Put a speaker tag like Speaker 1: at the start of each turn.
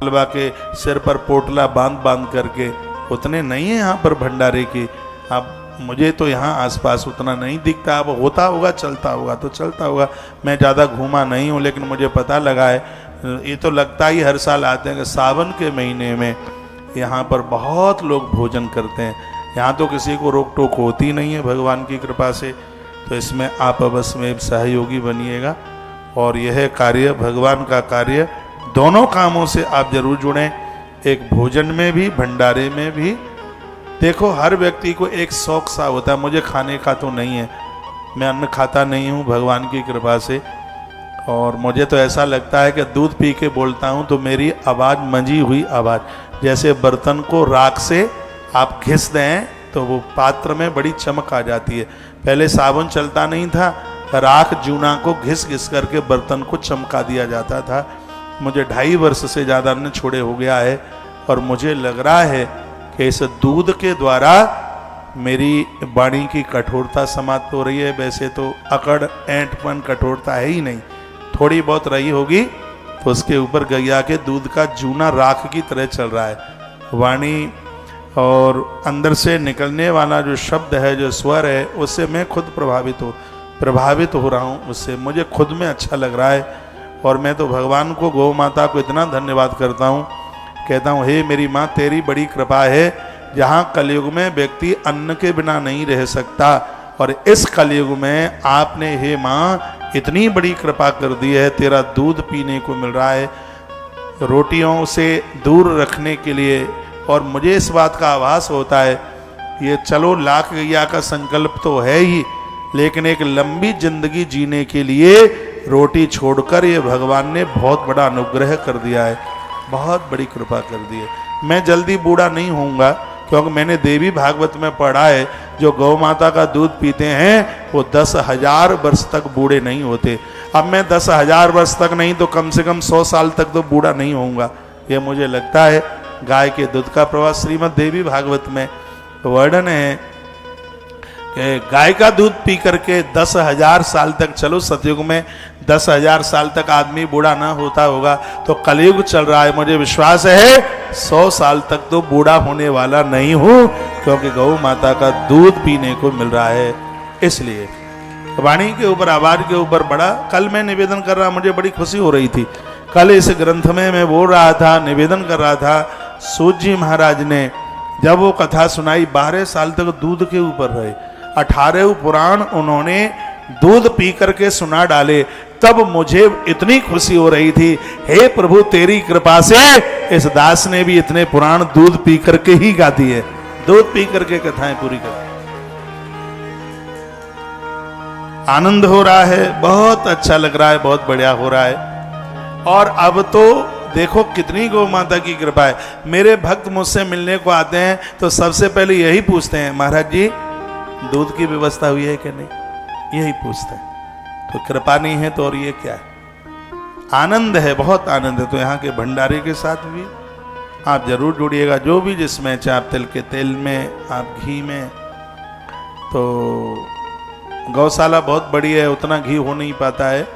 Speaker 1: मालवा के सिर पर पोटला बांध बांध करके, उतने नहीं है यहाँ पर भंडारे की। अब मुझे तो यहाँ आसपास उतना नहीं दिखता, अब होता होगा, चलता होगा तो चलता होगा। मैं ज़्यादा घूमा नहीं हूँ, लेकिन मुझे पता लगा है, ये तो लगता ही हर साल आते हैं कि सावन के महीने में यहाँ पर बहुत लोग भोजन करते हैं। यहाँ तो किसी को रोक टोक होती नहीं है भगवान की कृपा से। तो इसमें आप अवश्य में सहयोगी बनिएगा और यह कार्य, भगवान का कार्य, दोनों कामों से आप जरूर जुड़ें, एक भोजन में भी, भंडारे में भी। देखो हर व्यक्ति को एक शौक सा होता है, मुझे खाने का तो नहीं है, मैं अन्न खाता नहीं हूँ भगवान की कृपा से, और मुझे तो ऐसा लगता है कि दूध पी के बोलता हूँ तो मेरी आवाज़ मंजी हुई आवाज़, जैसे बर्तन को राख से आप घिस दें तो वो पात्र में बड़ी चमक आ जाती है। पहले साबुन चलता नहीं था, राख जूना को घिस घिस करके बर्तन को चमका दिया जाता था। मुझे 2.5 वर्ष से ज़्यादा अन्न छोड़े हो गया है और मुझे लग रहा है कि इस दूध के द्वारा मेरी वाणी की कठोरता समाप्त हो रही है। वैसे तो अकड़ ऐंठपन कठोरता है ही नहीं, थोड़ी बहुत रही होगी तो उसके ऊपर गैया के दूध का जूना राख की तरह चल रहा है। वाणी और अंदर से निकलने वाला जो शब्द है, जो स्वर है, उससे मैं खुद प्रभावित हो रहा हूँ, उससे मुझे खुद में अच्छा लग रहा है। और मैं तो भगवान को, गौ माता को इतना धन्यवाद करता हूँ, कहता हूँ हे मेरी माँ, तेरी बड़ी कृपा है। जहाँ कलयुग में व्यक्ति अन्न के बिना नहीं रह सकता, और इस कलयुग में आपने हे माँ इतनी बड़ी कृपा कर दी है, तेरा दूध पीने को मिल रहा है रोटियों से दूर रखने के लिए। और मुझे इस बात का आभास होता है, ये चलो लाख गैया का संकल्प तो है ही, लेकिन एक लंबी जिंदगी जीने के लिए रोटी छोड़कर ये भगवान ने बहुत बड़ा अनुग्रह कर दिया है, बहुत बड़ी कृपा कर दी है। मैं जल्दी बूढ़ा नहीं होऊंगा, क्योंकि मैंने देवी भागवत में पढ़ा है, जो गौ माता का दूध पीते हैं वो 10,000 वर्ष तक बूढ़े नहीं होते। अब मैं 10,000 वर्ष तक नहीं तो कम से कम 100 साल तक तो बूढ़ा नहीं होऊंगा, ये मुझे लगता है। गाय के दूध का प्रवाह श्रीमद् देवी भागवत में वर्णन है कि गाय का दूध पी करके 10,000 साल तक, चलो सतयुग में 10,000 साल तक आदमी बूढ़ा ना होता होगा, तो कलयुग चल रहा है, मुझे विश्वास है 100 साल तक तो बूढ़ा होने वाला नहीं हूं, क्योंकि गौ माता का दूध पीने को मिल रहा है। इसलिए वाणी के ऊपर, आवाज के ऊपर बड़ा, कल मैं निवेदन कर रहा, मुझे बड़ी खुशी हो रही थी। कल इस ग्रंथ में मैं बोल रहा था, निवेदन कर रहा था, सूत जी महाराज ने जब वो कथा सुनाई, 12 साल तक दूध के ऊपर रहे, 18 पुराण उन्होंने दूध पी करके सुना डाले, तब मुझे इतनी खुशी हो रही थी, हे प्रभु तेरी कृपा से इस दास ने भी इतने पुराण दूध पी करके ही गा दिए, दूध पी करके कथाएं पूरी कर। आनंद हो रहा है, बहुत अच्छा लग रहा है, बहुत बढ़िया हो रहा है। और अब तो देखो कितनी गौ माता की कृपा है, मेरे भक्त मुझसे मिलने को आते हैं तो सबसे पहले यही पूछते हैं, महाराज जी दूध की व्यवस्था हुई है कि नहीं, यही पूछते हैं। तो कृपा नहीं है तो और ये क्या है। आनंद है, बहुत आनंद है। तो यहाँ के भंडारे के साथ भी आप जरूर जुड़िएगा, जो भी जिसमें, चाहे आप तिल के तेल में, आप घी में। तो गौशाला बहुत बड़ी है, उतना घी हो नहीं पाता है,